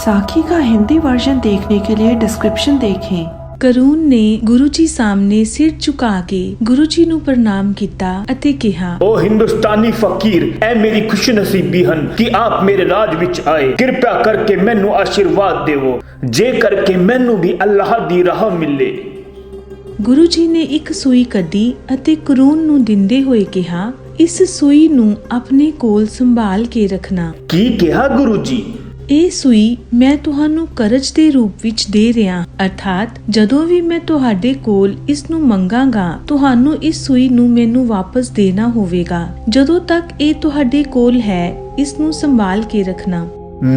साखी का हिंदी वर्जन देखने के लिए डिस्क्रिप्शन देखें। ਕਰੂਨ ਨੇ ਗੁਰੂ ਜੀ ਸਾਹਮਣੇ ਸਿਰ ਝੁਕਾ ਕੇ ਗੁਰੂ ਜੀ ਨੂੰ ਪ੍ਰਣਾਮ ਕੀਤਾ ਅਤੇ ਕਿਹਾ, ओ हिंदुस्तानी फकीर, ऐ मेरी खुशनसीबी हन कि आप मेरे राज विच आए। कृपा करके मैनू आशीर्वाद देवो, जे करके मैनू भी अल्लाह दी राह मिले। ਗੁਰੂ ਜੀ ਨੇ ਇੱਕ ਸੂਈ ਕੱਢੀ ਅਤੇ ਕਰੂਨ ਨੂੰ ਦਿੰਦੇ ਹੋਏ ਕਿਹਾ, ਇਸ ਸੂਈ ਨੂੰ ਆਪਣੇ ਕੋਲ ਸੰਭਾਲ ਕੇ ਰੱਖਣਾ। की कहा गुरु जी? ਇਹ ਸੂਈ ਮੈਂ ਤੁਹਾਨੂੰ ਕਰਜ਼ ਦੇ ਰੂਪ ਵਿੱਚ ਦੇ ਰਿਹਾ, ਅਰਥਾਤ ਜਦੋਂ ਵੀ ਮੈਂ ਤੁਹਾਡੇ ਕੋਲ ਇਸ ਨੂੰ ਮੰਗਾਂਗਾ ਤੁਹਾਨੂੰ ਇਸ ਸੂਈ ਨੂੰ ਮੈਨੂੰ ਵਾਪਸ ਦੇਣਾ ਹੋਵੇਗਾ। ਜਦੋਂ ਤੱਕ ਇਹ ਤੁਹਾਡੇ ਕੋਲ ਹੈ ਇਸ ਨੂੰ ਸੰਭਾਲ ਕੇ ਰੱਖਣਾ।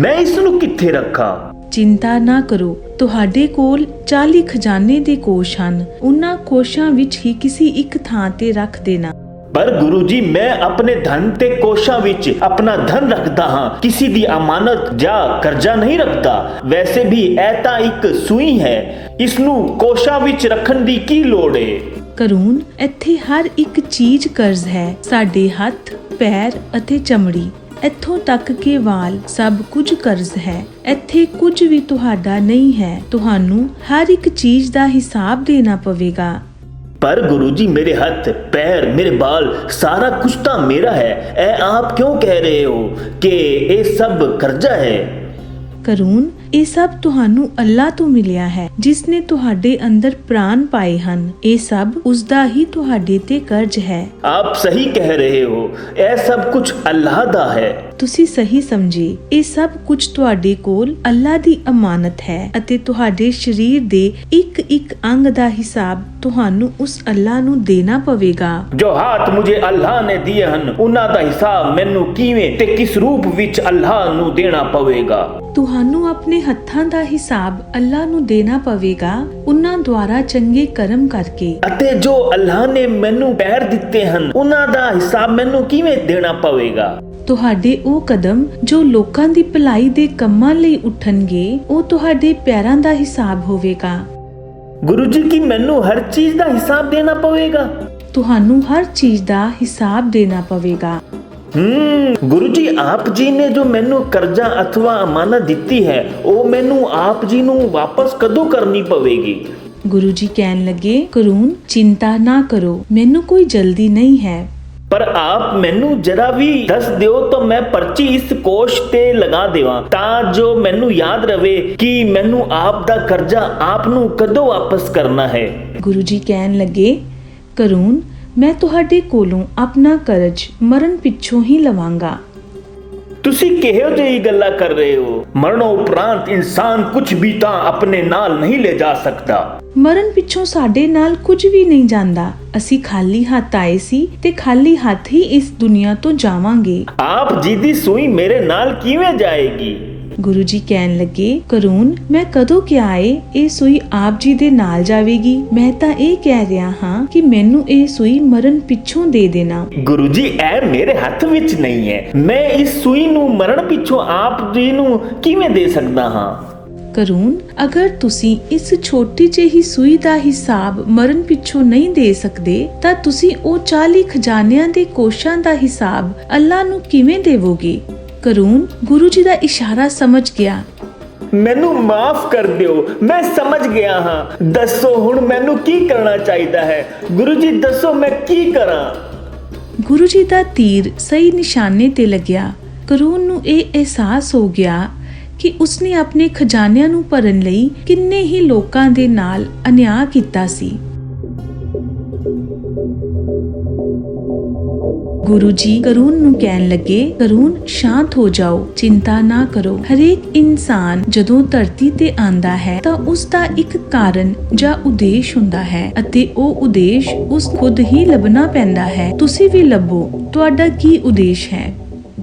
मैं इसनू किथे रखा? ਚਿੰਤਾ ਨਾ ਕਰੋ, ਤੁਹਾਡੇ ਕੋਲ 40 ਖਜ਼ਾਨੇ ਦੇ ਕੋਸ਼ ਹਨ, ਉਹਨਾਂ ਕੋਸ਼ਾਂ ਵਿੱਚ ਹੀ ਕਿਸੇ ਇੱਕ ਥਾਂ ਤੇ ਰੱਖ ਦੇਣਾ। पर गुरु जी, मैं अपने धन ते कोशा विच अपना धन रखता हाँ, किसी दी अमानत जा कर्जा नहीं रखता। वैसे भी ऐता एक सूई है, इसनू कोशा विच रखन दी की लोड़ है? ਕਰੂਨ, ਇੱਥੇ ਹਰ ਇੱਕ ਚੀਜ਼ ਕਰਜ਼ ਹੈ, ਸਾਡੇ ਹੱਥ, ਪੈਰ ਅਤੇ ਚਮੜੀ, ਇੱਥੋਂ ਤੱਕ ਕਿ ਵਾਲ, ਸਭ ਕੁਝ ਕਰਜ਼ ਹੈ। ਇੱਥੇ ਕੁਝ ਵੀ ਤੁਹਾਡਾ ਨਹੀਂ ਹੈ, ਤੁਹਾਨੂੰ ਹਰ ਇੱਕ ਚੀਜ਼ ਦਾ ਹਿਸਾਬ ਦੇਣਾ ਪਵੇਗਾ। पर गुरु जी, मेरे हाथ, पैर, मेरे बाल, सारा कुछ तो मेरा है। ऐ आप क्यों कह रहे हो कि ये सब कर्जा है? ਕਰੂਨ, ਇਹ ਸਭ ਤੁਹਾਨੂੰ ਅੱਲਾ ਤੋਂ ਮਿਲਿਆ ਹੈ, ਜਿਸ ਨੇ ਤੁਹਾਡੇ ਅੰਦਰ ਪ੍ਰਾਣ ਪਾਏ ਹਨ। ਇਹ ਸਭ ਉਸ ਦਾ ਹੀ ਤੁਹਾਡੇ ਤੇ ਕਰਜ਼ ਹੈ। आप सही कह रहे हो, ऐ सब कुछ अल्लाह दा है। ਤੁਸੀਂ ਸਹੀ ਸਮਝੇ, ਇਹ ਸਭ ਕੁਝ ਤੁਹਾਡੇ ਕੋਲ ਅੱਲਾ ਦੀ ਅਮਾਨਤ ਹੈ ਅਤੇ ਤੁਹਾਡੇ ਸਰੀਰ ਦੇ ਇੱਕ ਇੱਕ ਅੰਗ ਦਾ ਹਿਸਾਬ ਤੁਹਾਨੂੰ ਉਸ ਅੱਲਾ ਨੂੰ ਦੇਣਾ ਪਵੇਗਾ। जो हाथ मुझे अल्लाह ने दिए हन, उन्हां दा हिसाब मैनू किवें ते किस रूप विच अल्लाह नू देना पवेगा। ਤੁਹਾਨੂੰ ਆਪਣੇ ਹੱਥਾਂ ਦਾ ਹਿਸਾਬ ਅੱਲਾ ਨੂੰ ਦੇਣਾ ਪਵੇਗਾ, ਉਹਨਾਂ ਦੁਆਰਾ ਚੰਗੇ ਕਰਮ ਕਰਕੇ। ਅਤੇ ਜੋ ਅੱਲਾਹ ਨੇ ਮੈਨੂੰ ਪੈਰ ਦਿੱਤੇ ਹਨ, ਉਹਨਾਂ ਦਾ ਹਿਸਾਬ ਮੈਨੂੰ ਕਿਵੇਂ ਦੇਣਾ ਪਵੇਗਾ? ਤੁਹਾਡੇ ਉਹ ਕਦਮ ਜੋ ਲੋਕਾਂ ਦੀ ਭਲਾਈ ਦੇ ਕੰਮਾਂ ਲਈ ਉੱਠਣਗੇ, ਉਹ ਤੁਹਾਡੇ ਪੈਰਾਂ ਦਾ ਹਿਸਾਬ ਹੋਵੇਗਾ। ਗੁਰੂ ਜੀ, ਕੀ ਮੈਨੂੰ ਹਰ ਚੀਜ਼ ਦਾ ਹਿਸਾਬ ਦੇਣਾ ਪਵੇਗਾ? ਤੁਹਾਨੂੰ ਹਰ ਚੀਜ਼ ਦਾ ਹਿਸਾਬ ਦੇਣਾ ਪਵੇਗਾ। ਗੁਰੂ ਜੀ, ਆਪ ਜੀ ਨੇ ਜੋ ਮੈਨੂੰ ਕਰਜ਼ਾ ਅਥਵਾ ਅਮਾਨਤ ਦਿੱਤੀ ਹੈ, ਉਹ ਮੈਨੂੰ ਆਪ ਜੀ ਨੂੰ ਵਾਪਸ ਕਦੋਂ ਕਰਨੀ ਪਵੇਗੀ? ਗੁਰੂ ਜੀ ਕਹਿਣ ਲੱਗੇ, ਕਰੂਨ, ਚਿੰਤਾ ਨਾ ਕਰੋ, ਮੈਨੂੰ ਕੋਈ ਜਲਦੀ ਨਹੀਂ ਹੈ। ਪਰ ਆਪ ਮੈਨੂੰ ਜਰਾ ਵੀ ਦੱਸ ਦਿਓ ਤਾਂ ਮੈਂ ਪਰਚੀ ਇਸ ਕੋਸ਼ ਤੇ ਲਗਾ ਦੇਵਾਂ, ਤਾਂ ਜੋ ਮੈਨੂੰ ਯਾਦ ਰਵੇ ਕਿ ਮੈਨੂੰ ਆਪ ਦਾ ਕਰਜ਼ਾ ਆਪ ਨੂੰ ਕਦੋਂ ਵਾਪਸ ਕਰਨਾ ਹੈ। ਗੁਰੂ ਜੀ ਕਹਿਣ ਲੱਗੇ, ਕਰੂਨ, ਮੈਂ ਤੁਹਾਡੇ ਕੋਲੋਂ ਆਪਣਾ ਕਰਜ਼ ਮਰਨ ਪਿੱਛੋਂ ਹੀ ਲਵਾਂਗਾ। ਤੁਸੀਂ ਕਿਹੋ ਜਿਹੀ ਗੱਲਾਂ ਕਰ ਰਹੇ ਹੋ? ਮਰਨ ਉਪਰੰਤ ਇਨਸਾਨ ਕੁਝ ਵੀ ਤਾਂ ਆਪਣੇ ਨਾਲ ਨਹੀਂ ਲੈ ਜਾ ਸਕਦਾ। ਮਰਨ ਪਿੱਛੋਂ ਸਾਡੇ ਨਾਲ ਕੁਝ ਵੀ ਨਹੀਂ ਜਾਂਦਾ। ਅਸੀਂ ਖਾਲੀ ਹੱਥ ਆਏ ਸੀ ਤੇ ਖਾਲੀ ਹੱਥ ਹੀ ਇਸ ਦੁਨੀਆ ਤੋਂ ਜਾਵਾਂਗੇ। ਆਪ ਜੀ ਦੀ ਸੂਈ ਮੇਰੇ ਨਾਲ ਕਿਵੇਂ ਜਾਏਗੀ? ਗੁਰੂ ਜੀ ਕਹਿਣ ਲੱਗੇ, ਕਰੂਨ, ਮੈਂ ਕਦੋਂ ਕਿਹਾ ਏ ਇਹ ਸੂਈ ਆਪ ਜੀ ਦੇ ਨਾਲ ਜਾਵੇਗੀ? ਮੈਂ ਤਾਂ ਇਹ ਕਹਿ ਰਿਹਾ ਹਾਂ ਕਿ ਮੈਨੂੰ ਇਹ ਸੂਈ ਮਰਨ ਪਿੱਛੋਂ ਦੇ ਦੇਣਾ। ਗੁਰੂ ਜੀ, ਇਹ ਮੇਰੇ ਹੱਥ ਵਿੱਚ ਨਹੀਂ ਹੈ। ਮੈਂ ਇਸ ਸੂਈ ਨੂੰ ਮਰਨ ਪਿੱਛੋਂ ਆਪ ਜੀ ਨੂੰ ਕਿਵੇਂ ਦੇ ਸਕਦਾ ਹਾਂ? ਕਰੂਨ, ਅਗਰ ਤੁਸੀਂ ਇਸ ਛੋਟੀ ਜਿਹੀ ਸੂਈ ਦਾ ਹਿਸਾਬ ਮਰਨ ਪਿੱਛੋਂ ਨਹੀਂ ਦੇ ਸਕਦੇ ਤਾਂ ਤੁਸੀਂ ਉਹ 40 ਖਜ਼ਾਨਿਆਂ ਦੇ ਕੋਸ਼ਾਂ ਦਾ ਹਿਸਾਬ ਅੱਲਾ ਨੂੰ ਕਿਵੇਂ ਦੇਵੋਗੇ? ਕਰੂਨ ਗੁਰੂ ਜੀ ਦਾ ਇਸ਼ਾਰਾ ਸਮਝ ਗਿਆ। ਮੈਨੂੰ ਮਾਫ ਕਰ ਦਿਓ, ਮੈਂ ਸਮਝ ਗਿਆ ਹਾਂ। ਦੱਸੋ ਹੁਣ ਮੈਨੂੰ ਕੀ ਕਰਨਾ ਚਾਹੀਦਾ ਹੈ? ਗੁਰੂ ਜੀ ਦੱਸੋ ਮੈਂ ਕੀ ਕਰਾਂ? ਗੁਰੂ ਜੀ ਦਾ ਤੀਰ ਸਹੀ ਨਿਸ਼ਾਨੇ ਤੇ ਲੱਗਿਆ। ਕਰੂਨ ਨੂੰ ਇਹ ਅਹਿਸਾਸ ਹੋ ਗਿਆ ਕਿ ਉਸਨੇ ਆਪਣੇ ਖਜ਼ਾਨਿਆਂ ਨੂੰ ਭਰਨ ਲਈ ਕਿੰਨੇ ਹੀ ਲੋਕਾਂ ਦੇ ਨਾਲ ਅਨਿਆਂ ਕੀਤਾ ਸੀ। ਗੁਰੂ ਜੀ ਕਰੂਨ ਨੂੰ ਕਹਿਣ ਲੱਗੇ, ਕਰੂਨ, ਸ਼ਾਂਤ ਹੋ ਜਾਓ, ਚਿੰਤਾ ਨਾ ਕਰੋ। ਹਰੇਕ ਇਨਸਾਨ ਜਦੋਂ ਧਰਤੀ ਤੇ ਆਂਦਾ ਹੈ ਤਾਂ ਉਸ ਦਾ ਇੱਕ ਕਾਰਨ ਜਾਂ ਉਦੇਸ਼ ਹੁੰਦਾ ਹੈ ਅਤੇ ਉਹ ਉਦੇਸ਼ ਉਸ ਖੁਦ ਹੀ ਲੱਭਣਾ ਪੈਂਦਾ ਹੈ। ਤੁਸੀਂ ਵੀ ਲੱਭੋ, ਤੁਹਾਡਾ ਕੀ ਉਦੇਸ਼ ਹੈ?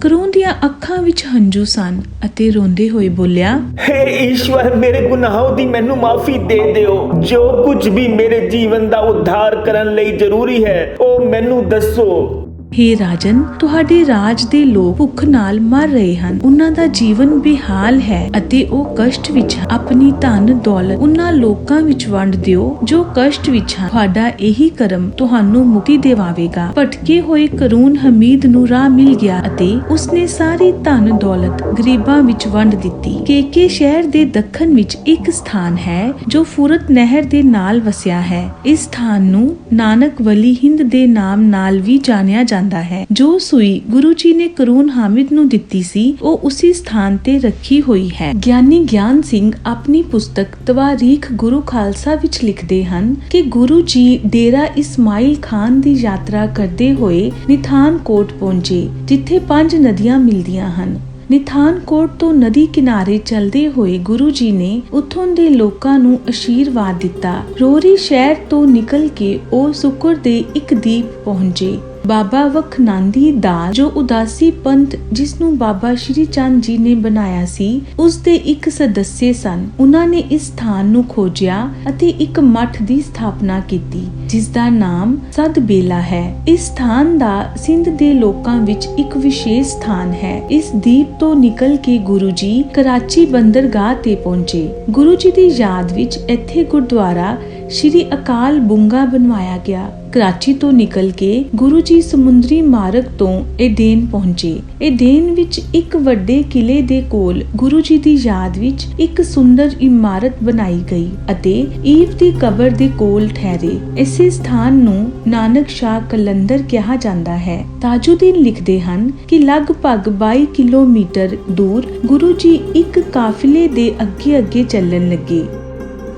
ਕਰੂਨ ਦੀਆਂ ਅੱਖਾਂ ਵਿੱਚ ਹੰਝੂ ਸਨ ਅਤੇ ਰੋਂਦੇ ਹੋਏ ਬੋਲਿਆ, हे ਈਸ਼ਵਰ, ਮੇਰੇ ਗੁਨਾਹਾਂ ਦੀ ਮੈਨੂੰ ਮਾਫੀ ਦੇ ਦਿਓ। ਜੋ ਕੁਝ ਵੀ ਮੇਰੇ ਜੀਵਨ ਦਾ ਉद्धार ਕਰਨ ਲਈ ਜ਼ਰੂਰੀ ਹੈ ਉਹ ਮੈਨੂੰ ਦੱਸੋ। हे ਰਾਜਨ, ਤੁਹਾਡੇ ਰਾਜ ਦੇ ਲੋਕ ਭੁੱਖ ਨਾਲ ਮਰ ਰਹੇ ਹਨ। ਉਹਨਾਂ ਦਾ ਜੀਵਨ ਬੇਹਾਲ ਹੈ ਅਤੇ ਉਹ ਕਸ਼ਟ ਵਿੱਚ ਹਨ। ਆਪਣੀ ਧਨ ਦੌਲਤ ਉਹਨਾਂ ਲੋਕਾਂ ਵਿੱਚ ਵੰਡ ਦਿਓ ਜੋ ਕਸ਼ਟ ਵਿੱਚ ਹਨ। ਤੁਹਾਡਾ ਇਹੀ ਕਰਮ ਤੁਹਾਨੂੰ ਮੁਕਤੀ ਦਿਵਾਵੇਗਾ। ਭਟਕੇ ਹੋਏ ਕਰੂਨ ਹਮੀਦ ਨੂੰ ਰਾਹ ਮਿਲ ਗਿਆ ਅਤੇ ਉਸਨੇ ਸਾਰੀ ਧਨ ਦੌਲਤ ਗਰੀਬਾਂ ਵਿੱਚ ਵੰਡ ਦਿੱਤੀ। ਕੇਕੇ ਸ਼ਹਿਰ ਦੇ ਦੱਖਣ ਵਿੱਚ ਇੱਕ ਸਥਾਨ ਹੈ ਜੋ ਫੁਰਤ ਨਹਿਰ ਦੇ ਨਾਲ ਵਸਿਆ ਹੈ। ਇਸ ਸਥਾਨ ਨੂੰ ਨਾਨਕ ਵਲੀ ਹਿੰਦ ਦੇ ਨਾਮ ਨਾਲ ਵੀ ਜਾਣਿਆ ਜਾਂਦਾ ਹੈ। ਜੋ ਸੂਈ ਗੁਰੂ ਜੀ ਨੇ ਕਰੂਨ ਹਾਮਿਦ ਨੂੰ ਦਿੱਤੀ ਸੀ ਉਹ ਉਸੇ ਸਥਾਨ ਤੇ ਰੱਖੀ ਹੋਈ ਹੈ। ਗਿਆਨੀ ਗਿਆਨ ਸਿੰਘ ਆਪਣੀ ਪੁਸਤਕ ਤਵਾਰੀਖ ਗੁਰੂ ਖਾਲਸਾ ਵਿੱਚ ਲਿਖਦੇ ਹਨ ਕਿ ਗੁਰੂ ਜੀ ਡੇਰਾ ਇਸਮਾਇਲ ਖਾਨ ਦੀ ਯਾਤਰਾ ਕਰਦੇ ਹੋਏ ਨਿਥਾਨਕੋਟ ਪਹੁੰਚੇ, ਜਿੱਥੇ 5 ਨਦੀਆਂ ਮਿਲਦੀਆਂ ਹਨ। ਨਿਥਾਨਕੋਟ ਤੋਂ ਨਦੀ ਕਿਨਾਰੇ ਚਲਦੇ ਹੋਏ ਗੁਰੂ ਜੀ ਨੇ ਉੱਥੋਂ ਦੇ ਲੋਕਾਂ ਨੂੰ ਅਸ਼ੀਰਵਾਦ ਦਿੱਤਾ। ਰੋਰੀ ਸ਼ਹਿਰ ਤੋਂ ਨਿਕਲ ਕੇ ਉਹ ਸੁਕਰ ਦੇ ਇੱਕ ਦੀਪ ਪਹੁੰਚੇ। ਬਾਬਾ ਵਖਨਾਂਦੀ ਦਾ ਜੋ ਉਦਾਸੀ ਪੰਥ ਜਿਸ ਨੂੰ ਬਾਬਾ ਸ਼੍ਰੀ ਚੰਦ ਜੀ ਨੇ ਬਣਾਇਆ ਸੀ ਉਸ ਦੇ ਇੱਕ ਸਦੱਸਿਆ ਸਨ। ਉਹਨਾਂ ਨੇ ਇਸ ਸਥਾਨ ਨੂੰ ਖੋਜਿਆ ਅਤੇ ਇੱਕ ਮੱਠ ਦੀ ਸਥਾਪਨਾ ਕੀਤੀ ਜਿਸ ਦਾ ਨਾਮ ਸਦਬੇਲਾ ਹੈ। ਇਸ ਸਥਾਨ ਦਾ ਸਿੰਧ ਦੇ ਲੋਕਾਂ ਵਿੱਚ ਇੱਕ ਵਿਸ਼ੇਸ਼ ਸਥਾਨ ਹੈ। ਇਸ ਦੀਪ ਤੋਂ ਨਿਕਲ ਕੇ ਗੁਰੂ ਜੀ ਕਰਾਚੀ ਬੰਦਰਗਾਹ ਤੇ ਪਹੁੰਚੇ। ਗੁਰੂ ਜੀ ਦੀ ਯਾਦ ਵਿੱਚ ਇੱਥੇ ਗੁਰਦੁਆਰਾ ਸ਼੍ਰੀ ਅਕਾਲ ਬੁੰਗਾ ਬਣਵਾਇਆ ਗਿਆ। ਕਰਾਚੀ ਤੋਂ ਨਿਕਲ ਕੇ ਗੁਰੂ ਜੀ ਸਮੁੰਦਰੀ ਮਾਰਗ ਤੋਂ ਏਡੇਨ ਪਹੁੰਚੇ। ਏਡੇਨ ਵਿੱਚ ਇੱਕ ਵੱਡੇ ਕਿਲੇ ਦੇ ਕੋਲ ਗੁਰੂ ਜੀ ਦੀ ਯਾਦ ਵਿੱਚ ਇੱਕ ਸੁੰਦਰ ਇਮਾਰਤ ਬਣਾਈ ਗਈ ਅਤੇ ਈਵ ਦੀ ਕਬਰ ਦੇ ਕੋਲ ਠਹਿਰੇ। ਇਸੇ ਸਥਾਨ ਨੂੰ ਨਾਨਕ ਸ਼ਾਹ ਕਲੰਦਰ ਕਿਹਾ ਜਾਂਦਾ ਹੈ। ਤਾਜੁਦੀਨ ਲਿਖਦੇ ਹਨ ਕਿ ਲਗਭਗ 22 ਕਿਲੋਮੀਟਰ ਦੂਰ ਗੁਰੂ ਜੀ ਇੱਕ ਕਾਫਿਲੇ ਦੇ ਅੱਗੇ ਚੱਲਣ ਲੱਗੇ।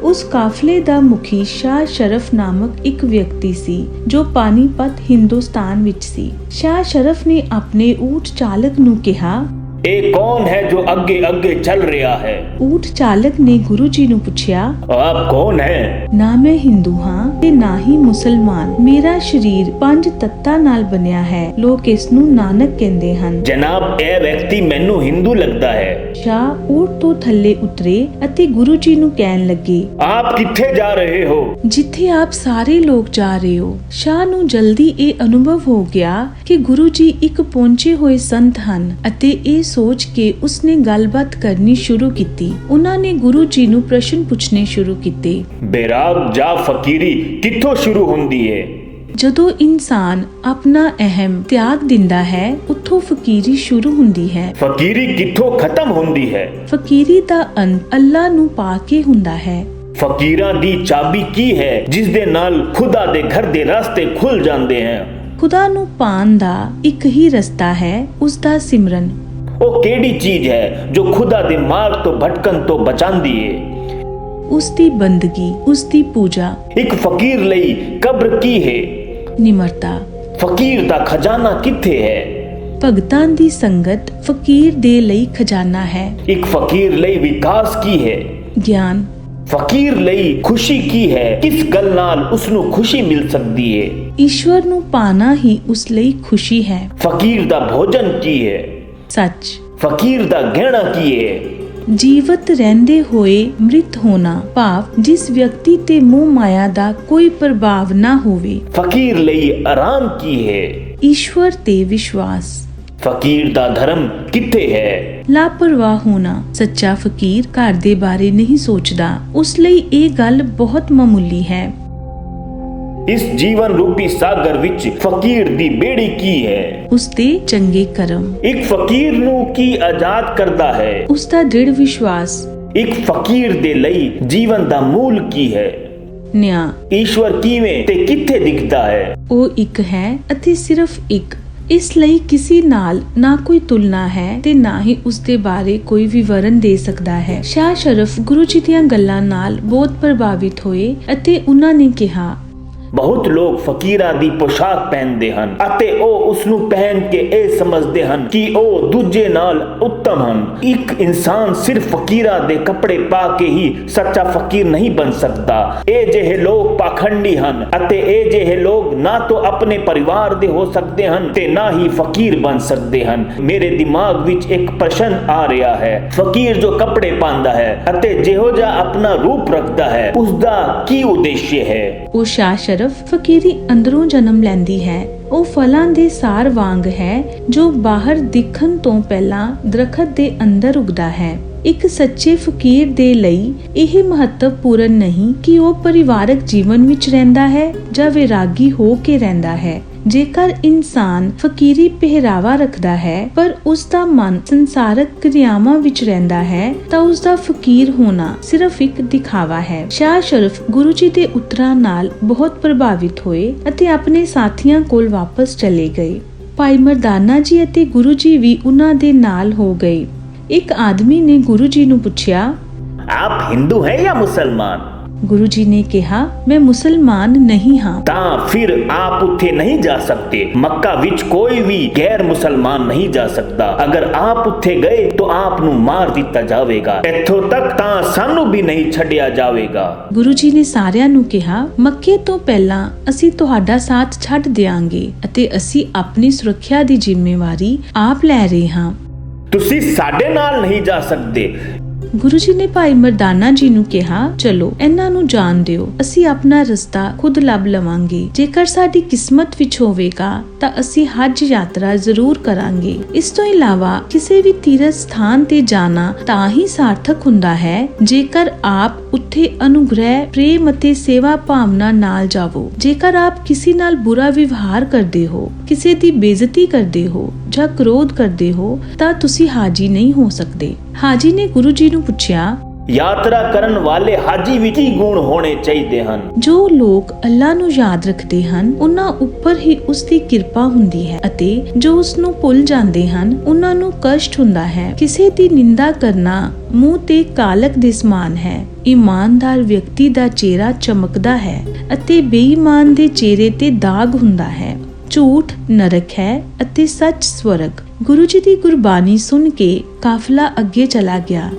ਉਸ ਕਾਫਲੇ ਦਾ ਮੁਖੀ ਸ਼ਾਹ ਸ਼ਰਫ ਨਾਮਕ ਇੱਕ ਵਿਅਕਤੀ ਸੀ ਜੋ ਪਾਨੀਪਤ ਹਿੰਦੁਸਤਾਨ ਵਿੱਚ ਸੀ। ਸ਼ਾਹ ਸ਼ਰਫ ਨੇ ਆਪਣੇ ਊਠ ਚਾਲਕ ਨੂੰ ਕਿਹਾ, ਇਹ ਕੌਣ ਹੈ ਜੋ ਅੱਗੇ ਅੱਗੇ ਚੱਲ ਰਿਹਾ ਹੈ? ਊਠ ਚਾਲਕ ਨੇ ਗੁਰੂ ਜੀ ਨੂੰ ਪੁੱਛਿਆ, ਆਪ ਕੌਣ ਹੈ? ਨਾ ਮੈਂ ਹਿੰਦੂ ਹਾਂ ਤੇ ਨਾ ਹੀ ਮੁਸਲਮਾਨ। ਮੇਰਾ ਸਰੀਰ 5 ਤੱਤਾਂ ਨਾਲ ਬਣਿਆ ਹੈ। ਲੋਕ ਇਸ ਨੂੰ ਨਾਨਕ ਕਹਿੰਦੇ ਹਨ। ਜਨਾਬ, ਇਹ ਵਿਅਕਤੀ ਮੈਨੂੰ ਹਿੰਦੂ ਲੱਗਦਾ ਹੈ। ਸ਼ਾਹ ਊਠ ਤੋਂ ਥੱਲੇ ਉਤਰੇ ਅਤੇ ਗੁਰੂ ਜੀ ਨੂੰ ਕਹਿਣ ਲੱਗੇ, ਆਪ ਕਿੱਥੇ ਜਾ ਰਹੇ ਹੋ? ਜਿੱਥੇ ਆਪ ਸਾਰੇ ਲੋਕ ਜਾ ਰਹੇ ਹੋ। ਸ਼ਾਹ ਨੂੰ ਜਲਦੀ ਇਹ ਅਨੁਭਵ ਹੋ ਗਿਆ ਕਿ ਗੁਰੂ ਜੀ ਇੱਕ ਪਹੁੰਚੇ ਹੋਏ ਸੰਤ ਹਨ ਅਤੇ ਇਹ ਸੋਚ ਕੇ ਉਸਨੇ ਗੱਲਬਾਤ ਕਰਨੀ ਸ਼ੁਰੂ ਕੀਤੀ। ਉਹਨਾਂ ਨੇ ਗੁਰੂ ਜੀ ਨੂੰ ਪ੍ਰਸ਼ਨ ਪੁੱਛਣੇ ਸ਼ੁਰੂ ਕੀਤੇ। ਬੇਰਾਗ ਜਾਂ ਫਕੀਰੀ ਕਿੱਥੋਂ ਸ਼ੁਰੂ ਹੁੰਦੀ ਹੈ? ਜਦੋਂ ਇਨਸਾਨ ਆਪਣਾ ਅਹਿਮ ਤਿਆਗ ਦਿੰਦਾ ਹੈ ਉੱਥੋਂ ਫਕੀਰੀ ਸ਼ੁਰੂ ਹੁੰਦੀ ਹੈ। ਫਕੀਰੀ ਕਿੱਥੋਂ ਖਤਮ ਹੁੰਦੀ ਹੈ? ਫਕੀਰੀ ਦਾ ਅੰਤ ਅੱਲਾ ਨੂੰ ਪਾ ਕੇ ਹੁੰਦਾ ਹੈ। ਫਕੀਰਾਂ ਦੀ ਚਾਬੀ ਕੀ ਹੈ ਜਿਸ ਦੇ ਨਾਲ ਖੁਦਾ ਦੇ ਘਰ ਦੇ ਰਸਤੇ ਖੁੱਲ ਜਾਂਦੇ ਹਨ? ਖੁਦਾ ਨੂੰ ਪਾਣ ਦਾ ਇੱਕ ਹੀ ਰਸਤਾ ਹੈ, ਉਸ ਦਾ ਸਿਮਰਨ। ਉਹ ਕਿਹੜੀ ਚੀਜ਼ ਹੈ ਜੋ ਖੁਦਾ ਦੇ ਮਾਰਗ ਤੋਂ ਭਟਕਣ ਤੋਂ ਬਚਾਉਂਦੀ ਹੈ? ਉਸ ਦੀ ਬੰਦਗੀ, ਉਸ ਦੀ ਪੂਜਾ। ਇੱਕ ਫਕੀਰ ਲਈ ਕਬਰ ਕੀ ਹੈ? ਨਿਮਰਤਾ। ਫਕੀਰ ਦਾ ਖਜ਼ਾਨਾ ਕਿੱਥੇ ਹੈ? ਭਗਤਾਂ ਦੀ ਸੰਗਤ ਫਕੀਰ ਦੇ ਲਈ ਖਜ਼ਾਨਾ ਹੈ। ਇੱਕ ਫਕੀਰ ਲਈ ਵਿਕਾਸ ਕੀ ਹੈ? ਗਿਆਨ। ਫਕੀਰ ਲਈ ਖੁਸ਼ੀ ਕੀ ਹੈ? ਕਿਸ ਗੱਲ ਨਾਲ ਉਸ ਨੂੰ ਖੁਸ਼ੀ ਮਿਲ ਸਕਦੀ ਹੈ? ਈਸ਼ਵਰ ਨੂੰ ਪਾਣਾ ਹੀ ਉਸ ਲਈ ਖੁਸ਼ੀ ਹੈ। ਫਕੀਰ ਦਾ ਭੋਜਨ ਕੀ ਹੈ? ਸੱਚ। ਫਕੀਰ ਦਾ ਗਹਿਣਾ ਕੀ ਹੈ? ਜੀਵਤ ਰਹਿੰਦੇ ਹੋਏ ਮ੍ਰਿਤ ਹੋਣਾ, ਭਾਵ ਜਿਸ ਵਿਅਕਤੀ ਤੇ ਮੋਹ ਮਾਇਆ ਦਾ ਕੋਈ ਪ੍ਰਭਾਵ ਨਾ ਹੋਵੇ। ਫਕੀਰ ਲਈ ਆਰਾਮ ਕੀ ਹੈ? ਈਸ਼ਵਰ ਤੇ ਵਿਸ਼ਵਾਸ। ਫਕੀਰ ਦਾ ਧਰਮ ਕਿੱਥੇ ਹੈ? ਲਾਪਰਵਾਹ ਹੋਣਾ। ਸੱਚਾ ਫਕੀਰ ਘਰ ਦੇ ਬਾਰੇ ਨਹੀਂ ਸੋਚਦਾ, ਉਸ ਲਈ ਇਹ ਗੱਲ ਬਹੁਤ ਮਾਮੂਲੀ ਹੈ। ਇਸ ਜੀਵਨ ਰੂਪੀ ਸਾਗਰ ਵਿੱਚ ਫਕੀਰ ਦੀ ਬੇੜੀ ਕੀ ਹੈ? ਉਸ ਦੇ ਚੰਗੇ ਕਰਮ। ਇੱਕ ਫਕੀਰ ਨੂੰ ਕੀ ਆਜ਼ਾਦ ਕਰਦਾ ਹੈ? ਉਸ ਦਾ ਦ੍ਰਿੜ ਵਿਸ਼ਵਾਸ। ਇੱਕ ਫਕੀਰ ਦੇ ਲਈ ਜੀਵਨ ਦਾ ਮੂਲ ਕੀ ਹੈ? ਨਿਆਂ। ਈਸ਼ਵਰ ਕਿਵੇਂ ਤੇ ਕਿੱਥੇ ਦਿਖਦਾ ਹੈ? ਉਹ ਇੱਕ ਹੈ ਅਤੇ ਸਿਰਫ ਇੱਕ। ਇਸ ਲਈ ਕਿਸੇ ਨਾਲ ਨਾ ਕੋਈ ਤੁਲਨਾ ਹੈ ਤੇ ਨਾ ਹੀ ਉਸ ਦੇ ਬਾਰੇ ਕੋਈ ਵਿਵਰਣ ਦੇ ਸਕਦਾ ਹੈ। ਸ਼ਾਹ ਸ਼ਰਫ ਗੁਰੂ ਜੀ ਦੀਆਂ ਗੱਲਾਂ ਨਾਲ ਬਹੁਤ ਪ੍ਰਭਾਵਿਤ ਹੋਏ ਅਤੇ ਉਹਨਾਂ ਨੇ ਕਿਹਾ, ਬਹੁਤ ਲੋਕ ਫਕੀਰਾਂ ਦੀ ਪੋਸ਼ਾਕ ਪਹਿਨਦੇ ਹਨ ਅਤੇ ਉਹ ਉਸ ਨੂੰ ਪਹਿਨ ਕੇ ਇਹ ਸਮਝਦੇ ਹਨ ਕਿ ਉਹ ਦੂਜੇ ਨਾਲ ਉੱਤਮ ਹਨ। ਇੱਕ ਇਨਸਾਨ ਸਿਰਫ ਫਕੀਰਾਂ ਦੇ ਕੱਪੜੇ ਪਾ ਕੇ ਹੀ ਸੱਚਾ ਫਕੀਰ ਨਹੀਂ ਬਣ ਸਕਦਾ। ਇਹ ਜਿਹੇ ਲੋਕ ਪਾਖੰਡੀ ਹਨ ਅਤੇ ਇਹ ਜਿਹੇ ਲੋਕ ਨਾ ਤਾਂ ਆਪਣੇ ਪਰਿਵਾਰ ਦੇ ਹੋ ਸਕਦੇ ਹਨ ਤੇ ਨਾ ਹੀ ਫਕੀਰ ਬਣ ਸਕਦੇ ਹਨ। ਮੇਰੇ ਦਿਮਾਗ ਵਿੱਚ ਇੱਕ ਪ੍ਰਸ਼ਨ ਆ ਰਿਹਾ ਹੈ, ਫਕੀਰ ਜੋ ਕੱਪੜੇ ਪਾਉਂਦਾ ਹੈ ਅਤੇ ਜਿਹੋ ਜਿਹਾ ਆਪਣਾ ਰੂਪ ਰੱਖਦਾ ਹੈ ਉਸ ਦਾ ਕੀ ਉਦੇਸ਼ ਹੈ? ਉਹ ਸ਼ਾਹ ਸ਼ਰਫ ਫਕੀਰੀ ਅੰਦਰੋਂ ਜਨਮ ਲੈਂਦੀ ਹੈ ਉਹ ਫਲਾਂ ਦੇ ਸਾਰ ਵਾਂਗ ਹੈ ਜੋ ਬਾਹਰ ਦਿਖਣ ਤੋਂ ਪਹਿਲਾਂ ਦਰਖਤ ਦੇ ਅੰਦਰ ਉਗਦਾ ਹੈ। ਇੱਕ ਸੱਚੇ ਫਕੀਰ ਦੇ ਲਈ ਇਹ ਮਹੱਤਵਪੂਰਨ ਨਹੀਂ ਕਿ ਉਹ ਪਰਿਵਾਰਕ ਜੀਵਨ ਵਿੱਚ ਰਹਿੰਦਾ ਹੈ ਜਾਂ ਵਿਰਾਗੀ ਹੋ ਕੇ ਰਹਿੰਦਾ ਹੈ। ਜੇਕਰ ਇਨਸਾਨ ਫਕੀਰੀ ਪਹਿਰਾਵਾ ਰੱਖਦਾ ਹੈ ਪਰ ਉਸ ਦਾ ਮਨ ਸੰਸਾਰਕ ਕਿਰਿਆਵਾਂ ਵਿੱਚ ਰਹਿੰਦਾ ਹੈ ਤਾਂ ਉਸ ਦਾ ਫਕੀਰ ਹੋਣਾ ਸਿਰਫ ਇੱਕ ਦਿਖਾਵਾ ਹੈ। ਸ਼ਾਹ ਸ਼ਰਫ ਗੁਰੂ ਜੀ ਦੇ ਉੱਤਰਾਂ ਨਾਲ ਬਹੁਤ ਪ੍ਰਭਾਵਿਤ ਹੋਏ ਅਤੇ ਆਪਣੇ ਸਾਥੀਆਂ ਕੋਲ ਵਾਪਸ ਚਲੇ ਗਏ। ਭਾਈ ਮਰਦਾਨਾ ਜੀ ਅਤੇ ਗੁਰੂ ਜੀ ਵੀ ਉਹਨਾਂ ਦੇ ਨਾਲ ਹੋ ਗਏ। ਇੱਕ ਆਦਮੀ ਨੇ ਗੁਰੂ ਜੀ ਨੂੰ ਪੁੱਛਿਆ, ਆਪ ਹਿੰਦੂ ਹੈ ਜਾਂ ਮੁਸਲਮਾਨ? ਗੁਰੂ ਜੀ ਨੇ ਕਿਹਾ, ਮੈਂ ਮੁਸਲਮਾਨ ਨਹੀਂ ਹਾਂ। ਤਾਂ ਫਿਰ ਆਪ ਉੱਥੇ ਨਹੀਂ ਜਾ ਸਕਦੇ। ਮੱਕਾ ਵਿੱਚ ਕੋਈ ਵੀ ਗੈਰ ਮੁਸਲਮਾਨ ਨਹੀਂ ਜਾ ਸਕਦਾ। ਅਗਰ ਆਪ ਉੱਥੇ ਗਏ ਤਾਂ ਆਪ ਨੂੰ ਮਾਰ ਦਿੱਤਾ ਜਾਵੇਗਾ। ਇੱਥੋਂ ਤੱਕ ਤਾਂ ਸਾਨੂੰ ਵੀ ਨਹੀਂ ਛੱਡਿਆ ਜਾਵੇਗਾ। ਗੁਰੂ ਜੀ ਨੇ ਸਾਰਿਆਂ ਨੂੰ ਕਿਹਾ, ਮੱਕੇ ਤੋਂ ਪਹਿਲਾਂ ਅਸੀਂ ਤੁਹਾਡਾ ਸਾਥ ਛੱਡ ਦਿਆਂਗੇ ਅਤੇ ਅਸੀਂ ਆਪਣੀ ਸੁਰੱਖਿਆ ਦੀ ਜ਼ਿੰਮੇਵਾਰੀ ਆਪ ਲੈ ਰਹੇ ਹਾਂ। ਤੁਸੀਂ ਸਾਡੇ ਨਾਲ ਨਹੀਂ ਜਾ ਸਕਦੇ। ਗੁਰੂ ਜੀ ਨੇ ਭਾਈ ਮਰਦਾਨਾ ਜੀ ਨੂੰ ਕਿਹਾ, ਚਲੋ ਇਹਨਾਂ ਨੂੰ ਜਾਣ ਦਿਓ, ਅਸੀਂ ਆਪਣਾ ਰਸਤਾ ਖੁਦ ਲੱਭ ਲਵਾਂਗੇ। ਜੇਕਰ ਸਾਡੀ ਕਿਸਮਤ ਵਿੱਚ ਹੋਵੇਗਾ ਤਾਂ ਅਸੀਂ ਹੱਜ ਯਾਤਰਾ ਜ਼ਰੂਰ ਕਰਾਂਗੇ। ਇਸ ਤੋਂ ਇਲਾਵਾ ਕਿਸੇ ਵੀ ਤੀਰਥ ਸਥਾਨ ਤੇ ਜਾਣਾ ਤਾਂ ਹੀ ਸਾਰਥਕ ਹੁੰਦਾ ਹੈ ਜੇਕਰ ਆਪ ਉੱਥੇ ਅਨੁਗ੍ਰਹਿ, ਪ੍ਰੇਮ ਅਤੇ ਸੇਵਾ ਭਾਵਨਾ ਨਾਲ ਜਾਵੋ। ਜੇਕਰ ਆਪ ਕਿਸੇ ਨਾਲ ਬੁਰਾ ਵਿਵਹਾਰ ਕਰਦੇ ਹੋ, ਕਿਸੇ ਦੀ ਬੇਇੱਜ਼ਤੀ ਕਰਦੇ ਹੋ ਜਾਂ ਕ੍ਰੋਧ ਕਰਦੇ ਹੋ ਤਾਂ ਤੁਸੀਂ ਹਾਜੀ ਨਹੀਂ ਹੋ ਸਕਦੇ। ਹਾਜੀ ਨੇ ਗੁਰੂ ਜੀ ਨੂੰ ਪੁੱਛਿਆ, ਯਾਤਰਾ ਕਰਨ ਵਾਲੇ ਹਾਜੀ ਵਿੱਚ ਕੀ ਗੁਣ ਹੋਣੇ ਚਾਹੀਦੇ ਹਨ? ਜੋ ਲੋਕ ਅੱਲਾ ਨੂੰ ਯਾਦ ਰੱਖਦੇ ਹਨ ਉਹਨਾਂ ਉੱਪਰ ਹੀ ਉਸ ਦੀ ਕਿਰਪਾ ਹੁੰਦੀ ਹੈ ਅਤੇ ਜੋ ਉਸ ਨੂੰ ਭੁੱਲ ਜਾਂਦੇ ਹਨ ਉਹਨਾਂ ਨੂੰ ਕਸ਼ਟ ਹੁੰਦਾ ਹੈ। ਕਿਸੇ ਦੀ ਨਿੰਦਾ ਕਰਨਾ ਮੂੰਹ ਤੇ ਕਾਲਕ ਦੇ ਸਮਾਨ ਹੈ। ਇਮਾਨਦਾਰ ਵਿਅਕਤੀ ਦਾ ਚਿਹਰਾ ਚਮਕਦਾ ਹੈ ਅਤੇ ਬੇਈਮਾਨ ਦੇ ਚਿਹਰੇ ਤੇ ਦਾਗ ਹੁੰਦਾ ਹੈ। ਝੂਠ ਨਰਕ ਹੈ ਅਤੇ ਸੱਚ ਸਵਰਗ। ਗੁਰੂ ਜੀ ਦੀ ਗੁਰਬਾਣੀ ਸੁਣ ਕੇ ਕਾਫਲਾ ਅੱਗੇ ਚਲਾ ਗਿਆ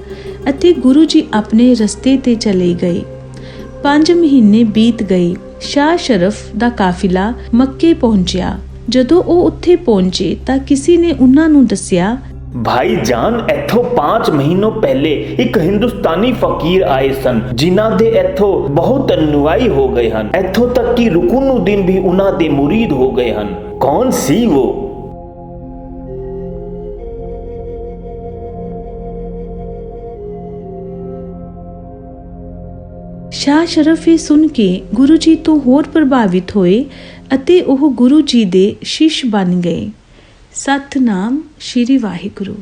ਅਤੇ ਗੁਰੂ ਜੀ ਆਪਣੇ ਰਸਤੇ ਤੇ ਚਲੇ ਗਏ। 5 ਮਹੀਨੇ ਬੀਤ ਗਏ। ਸ਼ਾਹ ਸ਼ਰਫ ਦਾ ਕਾਫਿਲਾ ਮੱਕੇ ਪਹੁੰਚਿਆ। ਜਦੋਂ ਉਹ ਉੱਥੇ ਪਹੁੰਚੇ ਤਾਂ ਕਿਸੇ ਨੇ ਉਹਨਾਂ ਨੂੰ ਦੱਸਿਆ, ਭਾਈ ਜਾਨ, ਇੱਥੋਂ 5 ਮਹੀਨੋਂ ਪਹਿਲੇ ਇੱਕ ਹਿੰਦੁਸਤਾਨੀ ਫਕੀਰ ਆਏ ਸਨ ਜਿਨ੍ਹਾਂ ਦੇ ਇੱਥੋਂ ਬਹੁਤ ਅਨੁਆਈ ਹੋ ਗਏ ਹਨ। ਇੱਥੋਂ ਤੱਕ ਕਿ ਰੁਕਨੂਦੀਨ ਵੀ ਉਹਨਾਂ ਦੇ ਮੁਰੀਦ ਹੋ ਗਏ ਹਨ। ਕੌਣ ਸੀ ਉਹ? ਸ਼ਾਹ ਸ਼ਰਫ ਇਹ ਸੁਣ ਕੇ ਗੁਰੂ ਜੀ ਤੋਂ ਹੋਰ ਪ੍ਰਭਾਵਿਤ ਹੋਏ ਅਤੇ ਉਹ ਗੁਰੂ ਜੀ ਦੇ ਸ਼ਿਸ਼ ਬਣ ਗਏ। ਸਤਿਨਾਮ ਸ਼੍ਰੀ ਵਾਹਿਗੁਰੂ।